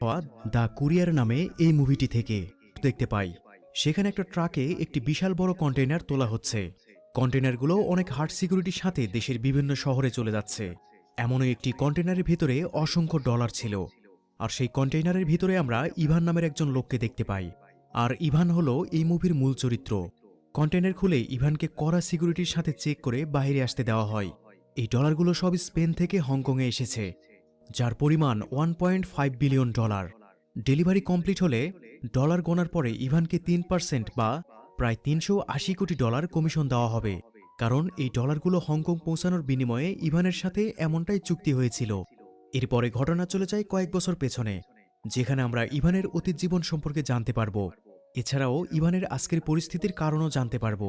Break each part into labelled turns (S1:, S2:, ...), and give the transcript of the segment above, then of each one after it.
S1: হওয়া the courier নামে এই মুভিটি থেকে দেখতে পাই। সেখানে একটা ট্রাকে একটি বিশাল বড় কন্টেইনার তোলা হচ্ছে। কন্টেইনারগুলো অনেক হার্ড সিকিউরিটির সাথে দেশের বিভিন্ন শহরে চলে যাচ্ছে। এমনই একটি কন্টেইনারের ভিতরে অসংখ্য ডলার ছিল। আর সেই কন্টেইনারের ভিতরে আমরা ইভান নামের একজন লোককে দেখতে পাই। আর ইভান হলো এই মুভির মূল চরিত্র। কন্টেইনার খুলে ইভানকে কড়া সিকিউরিটির সাথে চেক করে বাইরে আসতে দেওয়া হয়। এই ডলারগুলো সব স্পেন থেকে হংকংয়ে এসেছে, যার পরিমাণ $1.5 বিলিয়ন। ডেলিভারি কমপ্লিট হলে ডলার গোনার পরে ইভানকে 3% বা প্রায় $380 কোটি কমিশন দেওয়া হবে, কারণ এই ডলারগুলো হংকং পৌঁছানোর বিনিময়ে ইভানের সাথে এমনটাই চুক্তি হয়েছিল। এরপরে ঘটনা চলে যায় কয়েক বছর পেছনে, যেখানে আমরা ইভানের অতীত জীবন সম্পর্কে জানতে পারব। এছাড়াও ইভানের আজকের পরিস্থিতির কারণও জানতে পারব।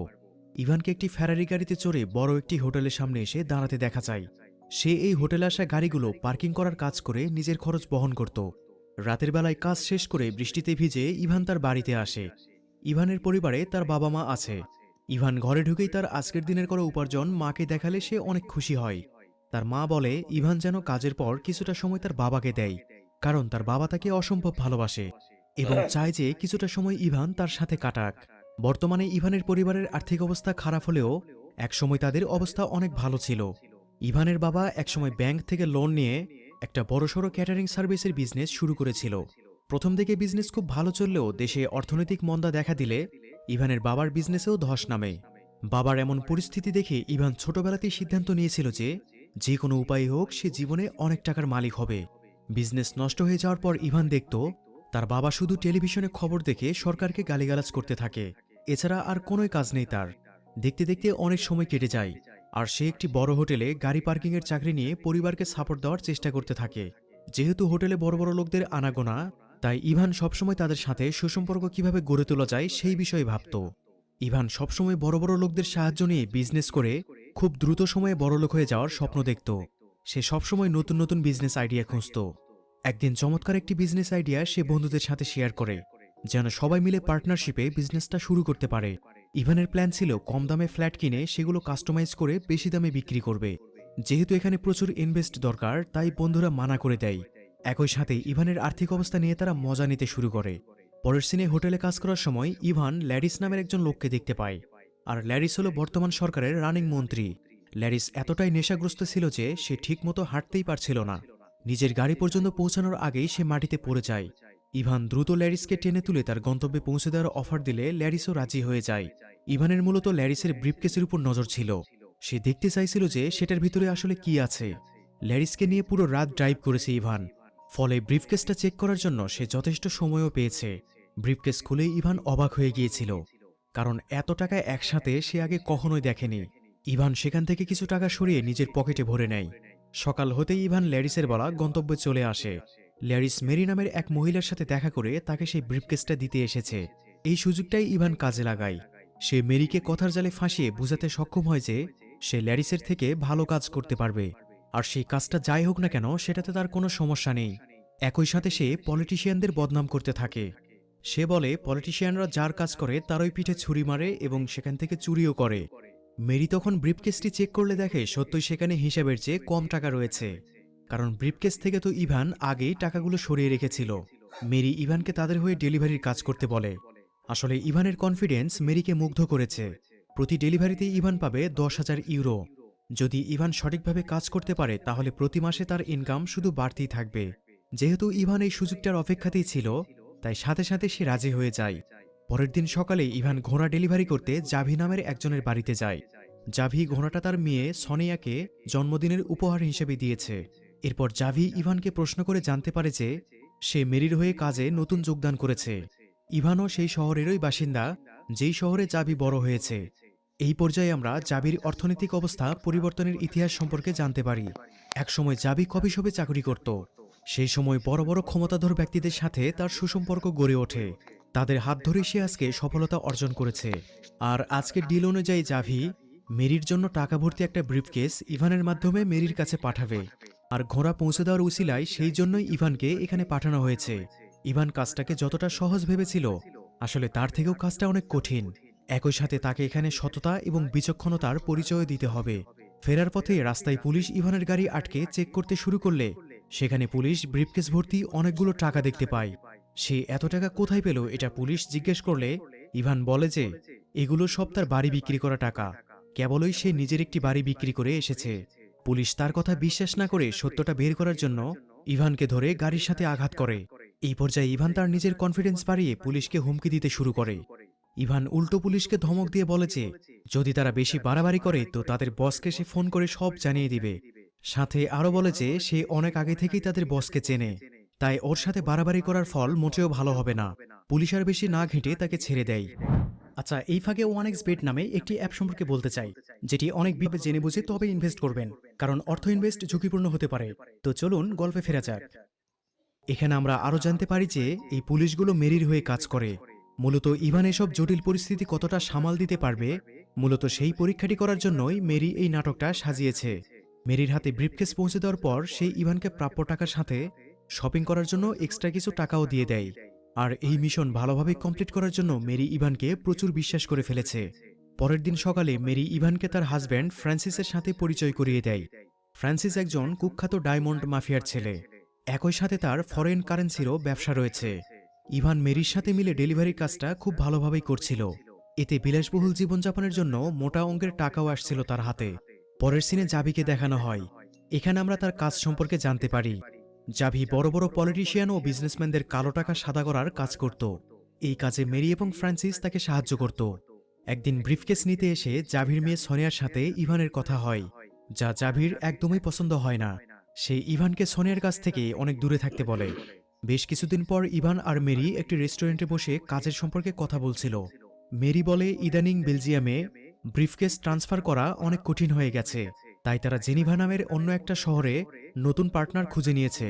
S1: ইভানকে একটি ফেরারি গাড়িতে চড়ে বড় একটি হোটেলের সামনে এসে দাঁড়াতে দেখা যায়। সে এই হোটেলে আসা গাড়িগুলো পার্কিং করার কাজ করে নিজের খরচ বহন করত। রাতের বেলায় কাজ শেষ করে বৃষ্টিতে ভিজে ইভান তার বাড়িতে আসে। ইভানের পরিবারে তার বাবা মা আছে। ইভান ঘরে ঢুকেই তার আজকের দিনের করা উপার্জন মাকে দেখালে সে অনেক খুশি হয়। তার মা বলে ইভান যেন কাজের পর কিছুটা সময় তার বাবাকে দেয়, কারণ তার বাবা তাকে অসম্ভব ভালোবাসে এবং চায় যে কিছুটা সময় ইভান তার সাথে কাটাক। বর্তমানে ইভানের পরিবারের আর্থিক অবস্থা খারাপ হলেও একসময় তাদের অবস্থা অনেক ভালো ছিল। ইভানের বাবা একসময় ব্যাংক থেকে লোন নিয়ে একটা বড়সড় ক্যাটারিং সার্ভিসের বিজনেস শুরু করেছিল। প্রথম দিকে বিজনেস খুব ভালো চললেও দেশে অর্থনৈতিক মন্দা দেখা দিলে ইভানের বাবার বিজনেসেও ধস নামে। বাবার এমন পরিস্থিতি দেখে ইভান ছোটবেলাতেই সিদ্ধান্ত নিয়েছিল যে যে কোনো উপায়ে হোক সে জীবনে অনেক টাকার মালিক হবে। বিজনেস নষ্ট হয়ে যাওয়ার পর ইভান দেখত তার বাবা শুধু টেলিভিশনে খবর দেখে সরকারকে গালিগালাজ করতে থাকে, এছাড়া আর কোনোই কাজ নেই তার। দেখতে দেখতে অনেক সময় কেটে যায়, আর সে একটি বড় হোটেলে গাড়ি পার্কিংয়ের চাকরি নিয়ে পরিবারকে সাপোর্ট দেওয়ার চেষ্টা করতে থাকে। যেহেতু হোটেলে বড় বড় লোকদের আনাগোনা, তাই ইভান সবসময় তাদের সাথে সুসম্পর্ক কিভাবে গড়ে তোলা যায় সেই বিষয়ে ভাবত। ইভান সবসময় বড় বড় লোকদের সাহায্য নিয়ে বিজনেস করে খুব দ্রুত সময়ে বড়লোক হয়ে যাওয়ার স্বপ্ন দেখত। সে সবসময় নতুন নতুন বিজনেস আইডিয়া খুঁজত। একদিন চমৎকার একটি বিজনেস আইডিয়া সে বন্ধুদের সাথে শেয়ার করে, যেন সবাই মিলে পার্টনারশিপে বিজনেসটা শুরু করতে পারে। ইভানের প্ল্যান ছিল কম দামে ফ্ল্যাট কিনে সেগুলো কাস্টমাইজ করে বেশি দামে বিক্রি করবে। যেহেতু এখানে প্রচুর ইনভেস্ট দরকার, তাই বন্ধুরা মানা করে দেয়। একই সাথে ইভানের আর্থিক অবস্থা নিয়ে তারা মজা নিতে শুরু করে। পরের সিনে হোটেলে কাজ করার সময় ইভান ল্যারিস নামের একজন লোককে দেখতে পায়। আর ল্যারিস হলো বর্তমান সরকারের রানিং মন্ত্রী। ল্যারিস এতটাই নেশাগ্রস্ত ছিল যে সে ঠিকমতো হাঁটতেই পারছিল না। নিজের গাড়ি পর্যন্ত পৌঁছানোর আগেই সে মাটিতে পড়ে যায়। ইভান দ্রুত ল্যারিসকে টেনে তুলে তার গন্তব্যে পৌঁছে দেওয়ার অফার দিলে ল্যারিসও রাজি হয়ে যায়। ইভানের মূলত ল্যারিসের ব্রিফকেসের উপর নজর ছিল। সে দেখতে চাইছিল যে সেটার ভিতরে আসলে কি আছে। ল্যারিসকে নিয়ে পুরো রাত ড্রাইভ করেছে ইভান, ফলে ব্রিফকেসটা চেক করার জন্য সে যথেষ্ট সময়ও পেয়েছে। ব্রিফকেস খুলে ইভান অবাক হয়ে গিয়েছিল, কারণ এত টাকা একসাথে সে আগে কখনোই দেখেনি। ইভান সেখান থেকে কিছু টাকা সরিয়ে নিজের পকেটে ভরে নেয়। সকাল হতেই ইভান ল্যারিসের বলা গন্তব্যে চলে আসে। ল্যারিস মেরি নামের এক মহিলার সাথে দেখা করে তাকে সেই ব্রিফকেসটা দিতে এসেছে। এই সুযোগটাই ইভান কাজে লাগায়। সে মেরিকে কথার জালে ফাঁসিয়ে বোঝাতে সক্ষম হয় যে সে ল্যারিসের থেকে ভালো কাজ করতে পারবে, আর সেই কাজটা যাই হোক না কেন সেটাতে তার কোনো সমস্যা নেই। একই সাথে সে পলিটিশিয়ানদের বদনাম করতে থাকে। সে বলে পলিটিশিয়ানরা যার কাজ করে তারই পিঠে ছুরি মারে এবং সেখান থেকে চুরিও করে। মেরি তখন ব্রিফকেসটি চেক করলে দেখে সত্যই সেখানে হিসাবের চেয়ে কম টাকা রয়েছে, কারণ ব্রিফকেস থেকে তো ইভান আগেই টাকাগুলো সরিয়ে রেখেছিল। মেরি ইভানকে তাদের হয়ে ডেলিভারির কাজ করতে বলে। আসলে ইভানের কনফিডেন্স মেরিকে মুগ্ধ করেছে। প্রতি ডেলিভারিতে ইভান পাবে 10,000 ইউরো। যদি ইভান সঠিকভাবে কাজ করতে পারে তাহলে প্রতি মাসে তার ইনকাম শুধু বাড়তেই থাকবে। যেহেতু ইভান এই সুযোগটার অপেক্ষাতেই ছিল, তাই সাথে সাথে সে রাজি হয়ে যায়। পরের দিন সকালে ইভান ঘোড়া ডেলিভারি করতে জাভি নামের একজনের বাড়িতে যায়। জাভি ঘোড়াটা তার মেয়ে সনিয়াকে জন্মদিনের উপহার হিসেবে দিয়েছে। এরপর জাভি ইভানকে প্রশ্ন করে জানতে পারে যে সে মেরির হয়ে কাজে নতুন যোগদান করেছে। ইভানও সেই শহরেরই বাসিন্দা, যেই শহরে জাভি বড় হয়েছে। এই পর্যায়ে আমরা জাভির অর্থনৈতিক অবস্থা পরিবর্তনের ইতিহাস সম্পর্কে জানতে পারি। একসময় জাভি কফি শপে চাকরি করত। সেই সময় বড় বড় ক্ষমতাধর ব্যক্তিদের সাথে তার সুসম্পর্ক গড়ে ওঠে। তাদের হাত ধরে সে আজকে সফলতা অর্জন করেছে। আর আজকের ডিল অনুযায়ী জাভি মেরির জন্য টাকা ভর্তি একটা ব্রিফকেস ইভানের মাধ্যমে মেরির কাছে পাঠাবে। আর ঘোড়া পৌঁছে দেওয়ার উসিলায় সেই জন্যই ইভানকে এখানে পাঠানো হয়েছে। ইভান কাজটাকে যতটা সহজ ভেবেছিল, আসলে তার থেকেও কাজটা অনেক কঠিন। একই সাথে তাকে এখানে সততা এবং বিচক্ষণতার পরিচয় দিতে হবে। ফেরার পথে রাস্তায় পুলিশ ইভানের গাড়ি আটকে চেক করতে শুরু করলে সেখানে পুলিশ ব্রিফকেস ভর্তি অনেকগুলো টাকা দেখতে পায়। সে এত টাকা কোথায় পেল এটা পুলিশ জিজ্ঞেস করলে ইভান বলে যে এগুলো সব তার বাড়ি বিক্রি করা টাকা, কেবলই সে নিজের একটি বাড়ি বিক্রি করে এসেছে। পুলিশ তার কথা বিশ্বাস না করে সত্যটা বের করার জন্য ইভানকে ধরে গাড়ির সাথে আঘাত করে। এই পর্যায়ে ইভান তার নিজের কনফিডেন্স বাড়িয়ে পুলিশকে হুমকি দিতে শুরু করে। ইভান উল্টো পুলিশকে ধমক দিয়ে বলে যে যদি তারা বেশি বাড়াবাড়ি করে তো তাদের বসকে সে ফোন করে সব জানিয়ে দিবে। সাথে আরও বলে যে সে অনেক আগে থেকেই তাদের বসকে চেনে, তাই ওর সাথে বাড়াবাড়ি করার ফল মোটেও ভালো হবে না। পুলিশ আর বেশি না ঘেঁটে তাকে ছেড়ে দেয়। আচ্ছা, এই ফাঁকে OneXBet নামে একটি অ্যাপ সম্পর্কে বলতে চাই, যেটি অনেক ভাবে জেনে বুঝে তবে ইনভেস্ট করবেন, কারণ অর্থ ইনভেস্ট ঝুঁকিপূর্ণ হতে পারে। তো চলুন গল্পে ফেরা যাক। এখানে আমরা আরও জানতে পারি যে এই পুলিশগুলো মেরির হয়ে কাজ করে। মূলত ইভান এসব জটিল পরিস্থিতি কতটা সামাল দিতে পারবে, মূলত সেই পরীক্ষাটি করার জন্যই মেরি এই নাটকটা সাজিয়েছে। মেরির হাতে ব্রিফকেস পৌঁছে দেওয়ার পর সেই ইভানকে প্রাপ্য টাকার সাথে শপিং করার জন্য এক্সট্রা কিছু টাকাও দিয়ে দেয়। আর এই মিশন ভালোভাবে কমপ্লিট করার জন্য মেরি ইভানকে প্রচুর বিশ্বাস করে ফেলেছে। পরের দিন সকালে মেরি ইভানকে তার হাজব্যান্ড ফ্রান্সিসের সাথে পরিচয় করিয়ে দেয়। ফ্রান্সিস একজন কুখ্যাত ডায়মন্ড মাফিয়ার ছেলে, একই সাথে তার ফরেন কারেন্সিরও ব্যবসা রয়েছে। ইভান মেরির সাথে মিলে ডেলিভারির কাজটা খুব ভালোভাবেই করছিল। এতে বিলাসবহুল জীবনযাপনের জন্য মোটা অঙ্কের টাকাও আসছিল তার হাতে। পরের সিনে জাভিকে দেখানো হয়। এখানে আমরা তার কাজ সম্পর্কে জানতে পারি। জাভি বড় বড় পলিটিশিয়ান ও বিজনেসম্যানদের কালো টাকা সাদা করার কাজ করত। এই কাজে মেরি এবং ফ্রান্সিস তাকে সাহায্য করত। একদিন ব্রিফকেস নিতে এসে জাভির মেয়ে সোনিয়ার সাথে ইভানের কথা হয়, যা জাভির একদমই পছন্দ হয় না। সে ইভানকে সোনিয়ার কাছ থেকে অনেক দূরে থাকতে বলে। বেশ কিছুদিন পর ইভান আর মেরি একটি রেস্টুরেন্টে বসে কাজের সম্পর্কে কথা বলছিল। মেরি বলে ইদানিং বেলজিয়ামে ব্রিফকেস ট্রান্সফার করা অনেক কঠিন হয়ে গেছে, তাই তারা জেনিভা নামের অন্য একটা শহরে নতুন পার্টনার খুঁজে নিয়েছে।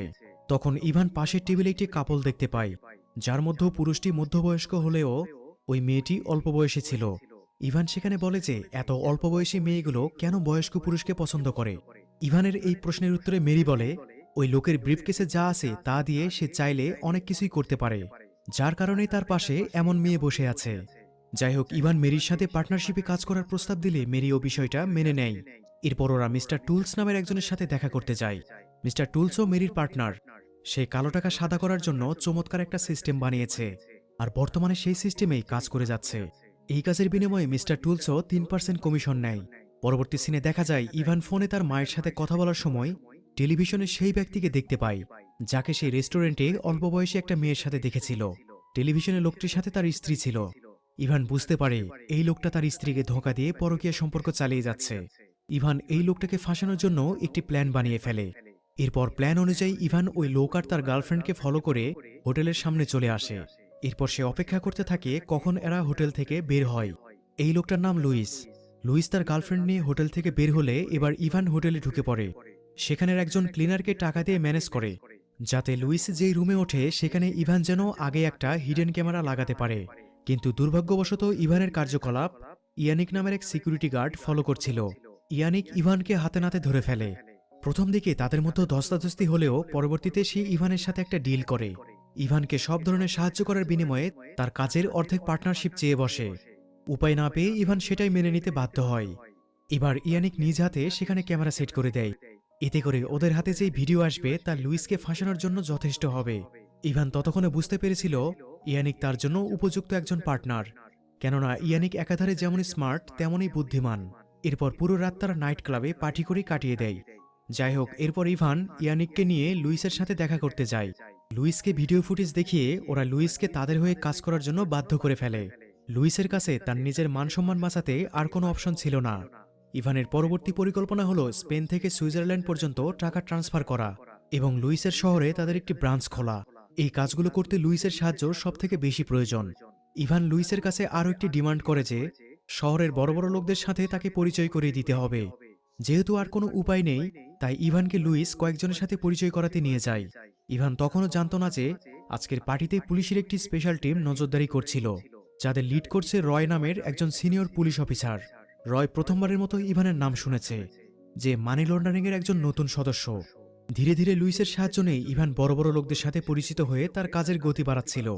S1: তখন ইভান পাশের টেবিলে একটি কাপল দেখতে পায়, যার মধ্যে পুরুষটি মধ্যবয়স্ক হলেও ওই মেয়েটি অল্প বয়সী ছিল। ইভান সেখানে বলে যে এত অল্প বয়সী মেয়েগুলো কেন বয়স্ক পুরুষকে পছন্দ করে। ইভানের এই প্রশ্নের উত্তরে মেরি বলে ওই লোকের ব্রিফকেসে যা আছে তা দিয়ে সে চাইলে অনেক কিছুই করতে পারে, যার কারণে তার পাশে এমন মেয়ে বসে আছে। যাই হোক, ইভান মেরির সাথে পার্টনারশিপে কাজ করার প্রস্তাব দিলে মেরি ও বিষয়টা মেনে নেয়। এরপর ওরা মিস্টার টুলস নামের একজনের সাথে দেখা করতে যায়। Mister টুলসও মেরির partner. সে কালো টাকা সাদা করার জন্য চমৎকার একটা সিস্টেম বানিয়েছে, আর বর্তমানে সেই সিস্টেমেই কাজ করে যাচ্ছে। এই কাজের বিনিময়ে মিস্টার টুলসও 3% কমিশন নেয়। পরবর্তী সিনে দেখা যায় ইভান ফোনে তার মায়ের সাথে কথা বলার সময় টেলিভিশনে সেই ব্যক্তিকে দেখতে পায়, যাকে সেই রেস্টুরেন্টে অল্প বয়সী একটা মেয়ের সাথে দেখেছিল। টেলিভিশনে লোকটির সাথে তার স্ত্রী ছিল। ইভান বুঝতে পারে এই লোকটা তার স্ত্রীকে ধোঁকা দিয়ে পরকীয়া সম্পর্ক চালিয়ে যাচ্ছে। ইভান এই লোকটাকে ফাঁসানোর জন্য একটি প্ল্যান বানিয়ে ফেলে। এরপর প্ল্যান অনুযায়ী ইভান ওই লোক আর তার গার্লফ্রেন্ডকে ফলো করে হোটেলের সামনে চলে আসে। এরপর সে অপেক্ষা করতে থাকে কখন এরা হোটেল থেকে বের হয়। এই লোকটার নাম লুইস। লুইস তার গার্লফ্রেন্ড নিয়ে হোটেল থেকে বের হলে এবার ইভান হোটেলে ঢুকে পড়ে। সেখানের একজন ক্লিনারকে টাকা দিয়ে ম্যানেজ করে, যাতে লুইস যেই রুমে ওঠে সেখানে ইভান যেন আগে একটা হিডেন ক্যামেরা লাগাতে পারে। কিন্তু দুর্ভাগ্যবশত ইভানের কার্যকলাপ ইয়ানিক নামের এক সিকিউরিটি গার্ড ফলো করছিল। ইয়ানিক ইভানকে হাতে নাতে ধরে ফেলে। প্রথম দিকে তাদের মধ্যে ধস্তাধস্তি হলেও পরবর্তীতে সে ইভানের সাথে একটা ডিল করে। ইভানকে সব ধরনের সাহায্য করার বিনিময়ে তার কাজের অর্ধেক পার্টনারশিপ চেয়ে বসে। উপায় না পেয়ে ইভান সেটাই মেনে নিতে বাধ্য হয়। এবার ইয়ানিক নিজ হাতে সেখানে ক্যামেরা সেট করে দেয়। এতে করে ওদের হাতে যেই ভিডিও আসবে তা লুইসকে ফাঁসানোর জন্য যথেষ্ট হবে। ইভান ততক্ষণে বুঝতে পেরেছিল ইয়ানিক তার জন্য উপযুক্ত একজন পার্টনার, কেননা ইয়ানিক একাধারে যেমনই স্মার্ট তেমনই বুদ্ধিমান। এরপর পুরো রাত তারা নাইট ক্লাবে পার্টি করে কাটিয়ে দেয়। যাই হোক, এরপর ইভান ইয়ানিককে নিয়ে লুইসের সাথে দেখা করতে যায়। লুইসকে ভিডিও ফুটেজ দেখিয়ে ওরা লুইসকে তাদের হয়ে কাজ করার জন্য বাধ্য করে ফেলে। লুইসের কাছে তার নিজের মানসম্মান বাঁচাতে আর কোনো অপশন ছিল না। ইভানের পরবর্তী পরিকল্পনা হলো স্পেন থেকে সুইজারল্যান্ড পর্যন্ত টাকা ট্রান্সফার করা এবং লুইসের শহরে তাদের একটি ব্রাঞ্চ খোলা। এই কাজগুলো করতে লুইসের সাহায্য সবথেকে বেশি প্রয়োজন। ইভান লুইসের কাছে আরও একটি ডিমান্ড করে যে শহরের বড় বড় লোকদের সাথে তাকে পরিচয় করিয়ে দিতে হবে। যেহেতু আর কোনো উপায় নেই, তাই ইভানকে লুইস কয়েকজনের সাথে পরিচয় করাতে নিয়ে যায়। ইভান তখনও জানত না যে আজকের পার্টিতে পুলিশের একটি স্পেশাল টিম নজরদারি করছিল, যাদের লিড করছে রয় নামের একজন সিনিয়র পুলিশ অফিসার। রয় প্রথমবারের মতো ইভানের নাম শুনেছে, যে মানি লন্ডারিংয়ের একজন নতুন সদস্য। ধীরে ধীরে লুইসের সাহায্য নিয়ে ইভান বড় বড় লোকদের সাথে পরিচিত হয়ে তার কাজের গতি বাড়াচ্ছিল।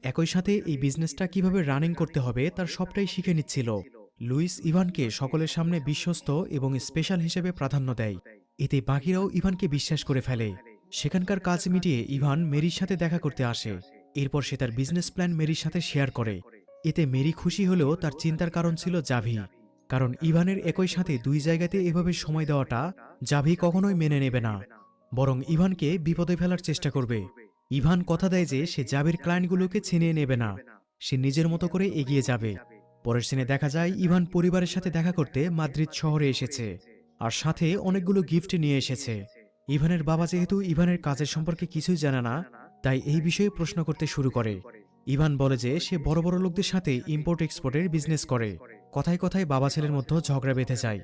S1: একই সাথে এই বিজনেসটা কিভাবে রানিং করতে হবে তার সবটাই শিখে নিচ্ছিল। লুইস ইভানকে সকলের সামনে বিশ্বস্ত এবং স্পেশাল হিসেবে প্রাধান্য দেয়। এতে বাকিরাও ইভানকে বিশ্বাস করে ফেলে। সেখানকার কাজ মিটিয়ে ইভান মেরির সাথে দেখা করতে আসে। এরপর সে তার বিজনেস প্ল্যান মেরির সাথে শেয়ার করে। এতে মেরি খুশি হলেও তার চিন্তার কারণ ছিল জাভি। কারণ ইভানের একই সাথে দুই জায়গাতে এভাবে সময় দেওয়াটা জাভি কখনোই মেনে নেবে না, বরং ইভানকে বিপদে ফেলার চেষ্টা করবে। ইভান কথা দেয় যে সে জাভির ক্লায়েন্টগুলোকে ছিনিয়ে নেবে না, সে নিজের মতো করে এগিয়ে যাবে। পরের সিনে দেখা যায় ইভান পরিবারের সাথে দেখা করতে মাদ্রিদ শহরে এসেছে, আর সাথে অনেকগুলো গিফট নিয়ে এসেছে। ইভানের বাবা যেহেতু ইভানের কাজের সম্পর্কে কিছুই জানে না, তাই এই বিষয়ে প্রশ্ন করতে শুরু করে। ইভান বলে যে সে বড় বড় লোকদের সাথে ইম্পোর্ট এক্সপোর্টের বিজনেস করে। কথায় কথায় বাবা ছেলের মধ্যে ঝগড়া বেঁধে যায়।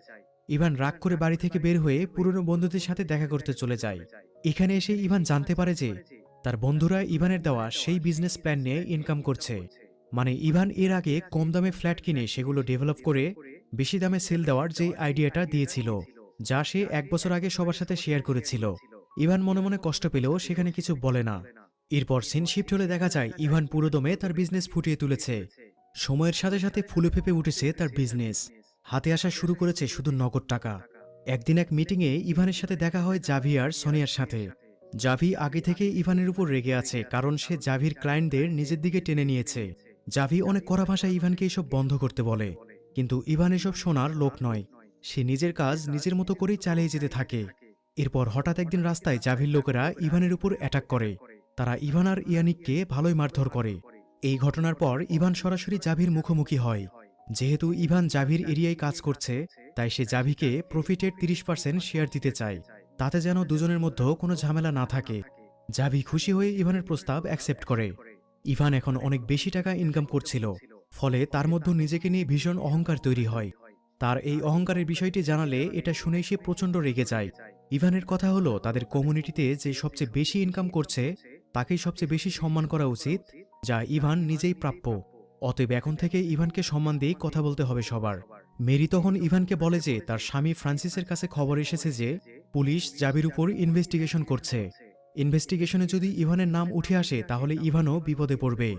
S1: ইভান রাগ করে বাড়ি থেকে বের হয়ে পুরনো বন্ধুদের সাথে দেখা করতে চলে যায়। এখানে এসে ইভান জানতে পারে যে তার বন্ধুরা ইভানের দেওয়া সেই বিজনেস প্ল্যান নিয়ে ইনকাম করছে। মানে ইভান এর আগে কম দামে ফ্ল্যাট কিনে সেগুলো ডেভেলপ করে বেশি দামে সেল দেওয়ার যে আইডিয়াটা দিয়েছিল, যা সে 1 বছর আগে সবার সাথে শেয়ার করেছিল। ইভান মনে মনে কষ্ট পেলেও সেখানে কিছু বলে না। এরপর সিন শিফট হলে দেখা যায় ইভান পুরোদমে তার বিজনেস ফুটিয়ে তুলেছে। সময়ের সাথে সাথে ফুলে ফেপে উঠেছে তার বিজনেস। হাতে আসা শুরু করেছে শুধু নগদ টাকা। একদিন এক মিটিংয়ে ইভানের সাথে দেখা হয় জাভি আর সোনিয়ার সাথে। জাভি আগে থেকে ইভানের উপর রেগে আছে, কারণ সে জাভির ক্লায়েন্টদের নিজের দিকে টেনে নিয়েছে। জাভি অনেক কড়া ভাষায় ইভানকে এসব বন্ধ করতে বলে, কিন্তু ইভান এসব শোনার লোক নয়। সে নিজের কাজ নিজের মতো করেই চালিয়ে যেতে থাকে। এরপর হঠাৎ একদিন রাস্তায় জাভির লোকেরা ইভানের উপর অ্যাটাক করে। তারা ইভান আর ইয়ানিককে ভালোই মারধর করে। এই ঘটনার পর ইভান সরাসরি জাভির মুখোমুখি হয়। যেহেতু ইভান জাভির এরিয়ায় কাজ করছে, তাই সে জাভিকে প্রফিটের 30% শেয়ার দিতে চায়, তাতে যেন দুজনের মধ্যে কোনো ঝামেলা না থাকে। জাভি খুশি হয়ে ইভানের প্রস্তাব অ্যাকসেপ্ট করে। ইভান এখন অনেক বেশি টাকা ইনকাম করছিল, ফলে তার মধ্যে নিজেকে নিয়ে ভীষণ অহংকার তৈরি হয়। তার এই অহংকারের বিষয়টি জানালে এটা শুনেই সে প্রচণ্ড রেগে যায়। ইভানের কথা হলো তাদের কমিউনিটিতে যে সবচেয়ে বেশি ইনকাম করছে তাকেই সবচেয়ে বেশি সম্মান করা উচিত, যা ইভান নিজেই প্রাপ্য। অতএব এখন থেকে ইভানকে সম্মান দিয়ে কথা বলতে হবে সবার। মেরি তখন ইভানকে বলে যে তার স্বামী ফ্রান্সিসের কাছে খবর এসেছে যে পুলিশ জাভির উপর ইনভেস্টিগেশন করছে। ইনভেস্টিগেশনে যদি ইভানের নাম উঠে আসে তাহলে ইভানও বিপদে পড়বে।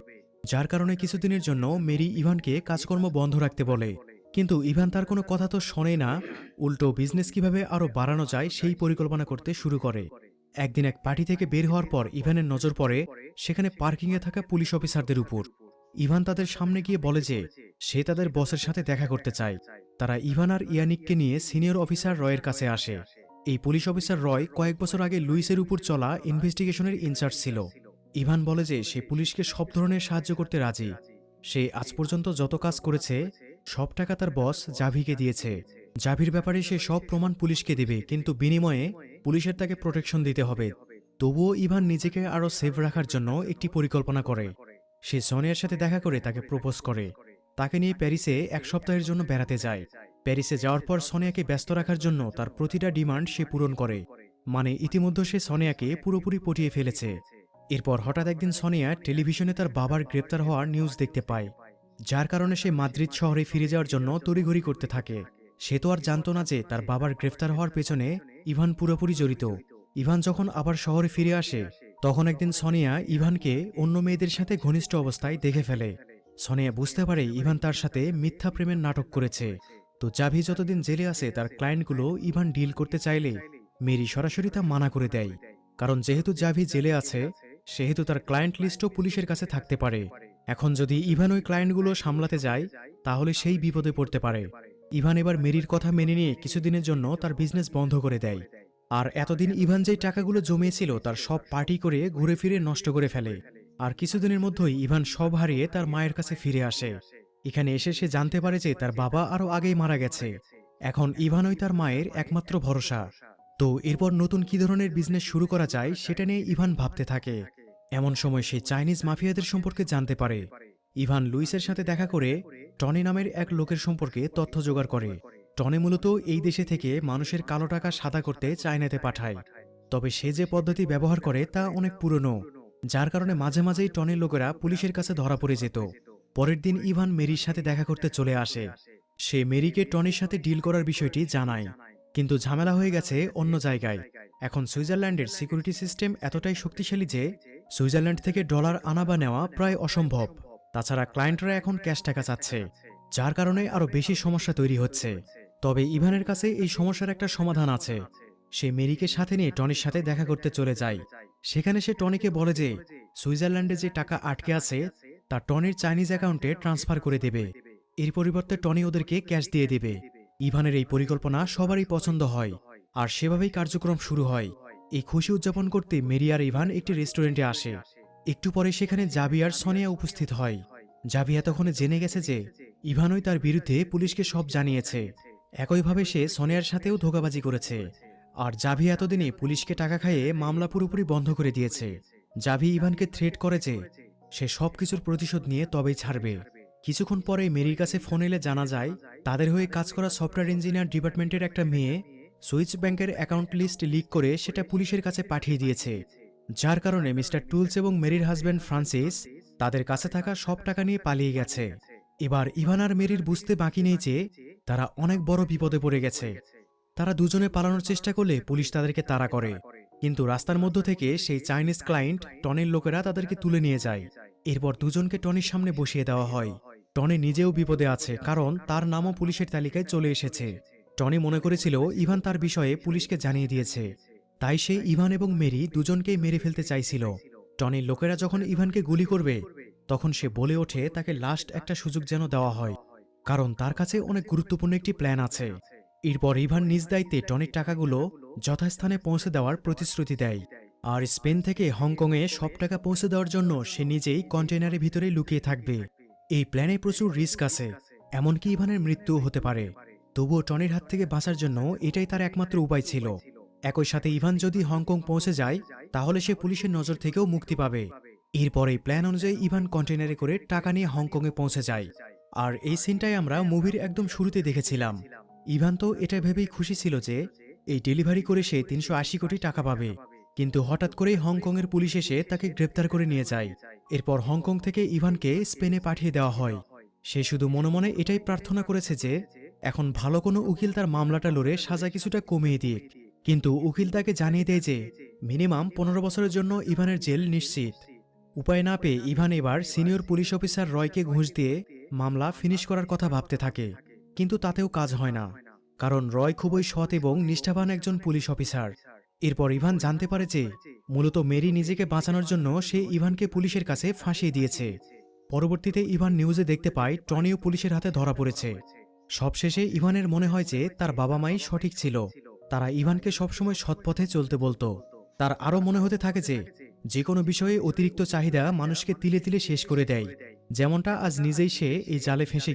S1: যার কারণে কিছুদিনের জন্য মেরি ইভানকে কাজকর্ম বন্ধ রাখতে বলে। কিন্তু ইভান তার কোনো কথা তো শোনে না, উল্টো বিজনেস কিভাবে আরো বাড়ানো যায় সেই পরিকল্পনা করতে শুরু করে। একদিন এক পার্টি থেকে বের হওয়ার পর ইভানের নজর পড়ে সেখানে পার্কিংয়ে থাকা পুলিশ অফিসারদের উপর। ইভান তাদের সামনে গিয়ে বলে যে সে তাদের বসের সাথে দেখা করতে চায়। তারা ইভান আর ইয়ানিককে নিয়ে সিনিয়র অফিসার রয়ের কাছে আসে। এই পুলিশ অফিসার রয় কয়েক বছর আগে লুইসের উপর চলা ইনভেস্টিগেশনের ইনচার্জ ছিল। ইভান বলে যে সে পুলিশকে সব ধরনের সাহায্য করতে রাজি। সে আজ পর্যন্ত যত কাজ করেছে সব টাকা তার বস জাভিকে দিয়েছে। জাভির ব্যাপারে সে সব প্রমাণ পুলিশকে দিবে, কিন্তু বিনিময়ে পুলিশের তাকে প্রোটেকশন দিতে হবে। তবুও ইভান নিজেকে আরও সেভ রাখার জন্য একটি পরিকল্পনা করে। সে সোনিয়ার সাথে দেখা করে তাকে প্রপোজ করে। তাকে নিয়ে প্যারিসে 1 সপ্তাহের জন্য বেড়াতে যায়। প্যারিসে যাওয়ার পর সোনিয়াকে ব্যস্ত রাখার জন্য তার প্রতিটা ডিমান্ড সে পূরণ করে। মানে ইতিমধ্যে সে সোনিয়াকে পুরোপুরি পটিয়ে ফেলেছে। এরপর হঠাৎ একদিন সোনিয়া টেলিভিশনে তার বাবার গ্রেপ্তার হওয়ার নিউজ দেখতে পায়, যার কারণে সে মাদ্রিদ শহরে ফিরে যাওয়ার জন্য তড়িঘড়ি করতে থাকে। সে তো আর জানত না যে তার বাবার গ্রেফতার হওয়ার পেছনে ইভান পুরোপুরি জড়িত। ইভান যখন আবার শহরে ফিরে আসে তখন একদিন সোনিয়া ইভানকে অন্য মেয়েদের সাথে ঘনিষ্ঠ অবস্থায় দেখে ফেলে। সোনিয়া বুঝতে পারে ইভান তার সাথে মিথ্যা প্রেমের নাটক করেছে। তো জাভি যতদিন জেলে আছে তার ক্লায়েন্টগুলো ইভান ডিল করতে চাইলে মেরি সরাসরি তা মানা করে দেয়। কারণ যেহেতু জাভি জেলে আছে সেহেতু তার ক্লায়েন্ট লিস্টও পুলিশের কাছে থাকতে পারে। এখন যদি ইভান ওই ক্লায়েন্টগুলো সামলাতে যায় তাহলে সেই বিপদে পড়তে পারে। ইভান এবার মেরির কথা মেনে নিয়ে কিছুদিনের জন্য তার বিজনেস বন্ধ করে দেয়। আর এতদিন ইভান যেই টাকাগুলো জমিয়েছিল তার সব পার্টি করে ঘুরে ফিরে নষ্ট করে ফেলে। আর কিছুদিনের মধ্যেই ইভান সব হারিয়ে তার মায়ের কাছে ফিরে আসে। এখানে এসে সে জানতে পারে যে তার বাবা আরও আগেই মারা গেছে। এখন ইভানই তার মায়ের একমাত্র ভরসা। তো এরপর নতুন কি ধরনের বিজনেস শুরু করা যায় সেটা নিয়ে ইভান ভাবতে থাকে। এমন সময় সে চাইনিজ মাফিয়াদের সম্পর্কে জানতে পারে। ইভান লুইসের সাথে দেখা করে টনি নামের এক লোকের সম্পর্কে তথ্য জোগাড় করে। টনি মূলত এই দেশে থেকে মানুষের কালো টাকা সাদা করতে চায়নাতে পাঠায়। তবে সে যে পদ্ধতি ব্যবহার করে তা অনেক পুরনো, যার কারণে মাঝে মাঝেই টনির লোকেরা পুলিশের কাছে ধরা পড়ে যেত। পরের দিন ইভান মেরির সাথে দেখা করতে চলে আসে। সে মেরিকে টনির সাথে ডিল করার বিষয়টি জানায়, কিন্তু ঝামেলা হয়ে গেছে অন্য জায়গায়। এখন সুইজারল্যান্ডের সিকিউরিটি সিস্টেম এতটাই শক্তিশালী যে সুইজারল্যান্ড থেকে ডলার আনা বা নেওয়া প্রায় অসম্ভব। তাছাড়া ক্লায়েন্টরা এখন ক্যাশ টাকা চাচ্ছে, যার কারণে আরও বেশি সমস্যা তৈরি হচ্ছে। তবে ইভানের কাছে এই সমস্যার একটা সমাধান আছে। সে মেরিকে সাথে নিয়ে টনির সাথে দেখা করতে চলে যায়। সেখানে সে টনিকে বলে যে সুইজারল্যান্ডে যে টাকা আটকে আছে তা টনির চাইনিজ অ্যাকাউন্টে ট্রান্সফার করে দেবে। এর পরিবর্তে টনি ওদেরকে ক্যাশ দিয়ে দেবে। ইভানের এই পরিকল্পনা সবারই পছন্দ হয়, আর সেভাবেই কার্যক্রম শুরু হয়। এই খুশি উদযাপন করতে মেরি আর ইভান একটি রেস্টুরেন্টে আসে। একটু পরে সেখানে জাবি আর সোনিয়া উপস্থিত হয়। জাবি এতক্ষণে জেনে গেছে যে ইভানই তার বিরুদ্ধে পুলিশকে সব জানিয়েছে। একইভাবে সে সোনিয়ার সাথেও ধোঁকাবাজি করেছে। আর জাভি এতদিনে পুলিশকে টাকা খাইয়ে মামলা পুরোপুরি বন্ধ করে দিয়েছে। জাভি ইভানকে থ্রেট করে যে সে সবকিছুর প্রতিশোধ নিয়ে তবেই ছাড়বে। কিছুক্ষণ পরে মেরির কাছে ফোন এলে জানা যায় তাদের হয়ে কাজ করা সফটওয়্যার ইঞ্জিনিয়ার ডিপার্টমেন্টের একটা মেয়ে সুইচ ব্যাংকের অ্যাকাউন্ট লিস্ট লিক করে সেটা পুলিশের কাছে পাঠিয়ে দিয়েছে, যার কারণে মিস্টার টুলস এবং মেরির হাজব্যান্ড ফ্রান্সিস তাদের কাছে থাকা সব টাকা নিয়ে পালিয়ে গেছে। এবার ইভান আর মেরির বুঝতে বাকি নেই যে তারা অনেক বড় বিপদে পড়ে গেছে। তারা দুজনে পালানোর চেষ্টা করলে পুলিশ তাদেরকে তাড়া করে, কিন্তু রাস্তার মধ্য থেকে সেই চাইনিজ ক্লায়েন্ট টনির লোকেরা তাদেরকে তুলে নিয়ে যায়। এরপর দুজনকে টনির সামনে বসিয়ে দেওয়া হয়। টনি নিজেও বিপদে আছে, কারণ তার নামও পুলিশের তালিকায় চলে এসেছে। টনি মনে করেছিল ইভান তার বিষয়ে পুলিশকে জানিয়ে দিয়েছে, তাই সে ইভান এবং মেরি দুজনকেই মেরে ফেলতে চাইছিল। টনির লোকেরা যখন ইভানকে গুলি করবে তখন সে বলে ওঠে তাকে লাস্ট একটা সুযোগ যেন দেওয়া হয়, কারণ তার কাছে অনেক গুরুত্বপূর্ণ একটি প্ল্যান আছে। এরপর ইভান নিজ দায়িত্বে টনির টাকাগুলো যথাস্থানে পৌঁছে দেওয়ার প্রতিশ্রুতি দেয়। আর স্পেন থেকে হংকংয়ে সব টাকা পৌঁছে দেওয়ার জন্য সে নিজেই কন্টেইনারের ভিতরে লুকিয়ে থাকবে। এই প্ল্যানে প্রচুর রিস্ক আছে, এমনকি ইভানের মৃত্যুও হতে পারে। তবুও টনির হাত থেকে বাঁচার জন্য এটাই তার একমাত্র উপায় ছিল। একই সাথে ইভান যদি হংকং পৌঁছে যায় তাহলে সে পুলিশের নজর থেকেও মুক্তি পাবে। এরপর এই প্ল্যান অনুযায়ী ইভান কন্টেইনারে করে টাকা নিয়ে হংকংয়ে পৌঁছে যায়। আর এই সিনটাই আমরা মুভির একদম শুরুতে দেখেছিলাম। ইভান তো এটা ভেবেই খুশি ছিল যে এই ডেলিভারি করে সে ৩৮০ কোটি টাকা পাবে, কিন্তু হঠাৎ করেই হংকংয়ের পুলিশ এসে তাকে গ্রেপ্তার করে নিয়ে যায়। এরপর হংকং থেকে ইভানকে স্পেনে পাঠিয়ে দেওয়া হয়। সে শুধু মনে মনে এটাই প্রার্থনা করেছে যে এখন ভালো কোনো উকিল তার মামলাটা লড়ে সাজা কিছুটা কমিয়ে দিক। কিন্তু উকিল তাকে জানিয়ে দেয় যে মিনিমাম ১৫ বছরের জন্য ইভানের জেল নিশ্চিত। উপায় না পেয়ে ইভান এবার সিনিয়র পুলিশ অফিসার রয়কে ঘুষ দিয়ে মামলা ফিনিশ করার কথা ভাবতে থাকে, কিন্তু তাতেও কাজ হয় না, কারণ রয় খুবই সৎ এবং নিষ্ঠাবান একজন পুলিশ অফিসার। এরপর ইভান জানতে পারে যে মূলত মেরি নিজেকে বাঁচানোর জন্য সে ইভানকে পুলিশের কাছে ফাঁসিয়ে দিয়েছে। পরবর্তীতে ইভান নিউজে দেখতে পায় টনিও পুলিশের হাতে ধরা পড়েছে। সবশেষে ইভানের মনে হয় যে তার বাবা মাই সঠিক ছিল, তারা ইভানকে সবসময় সৎপথে চলতে বলতো। তার আরও মনে হতে থাকে যে যে কোনো বিষয়ে অতিরিক্ত চাহিদা মানুষকে তিলে তিলে শেষ করে দেয়, যেমনটা আজ নিজেই সে এই জালে ফেঁসে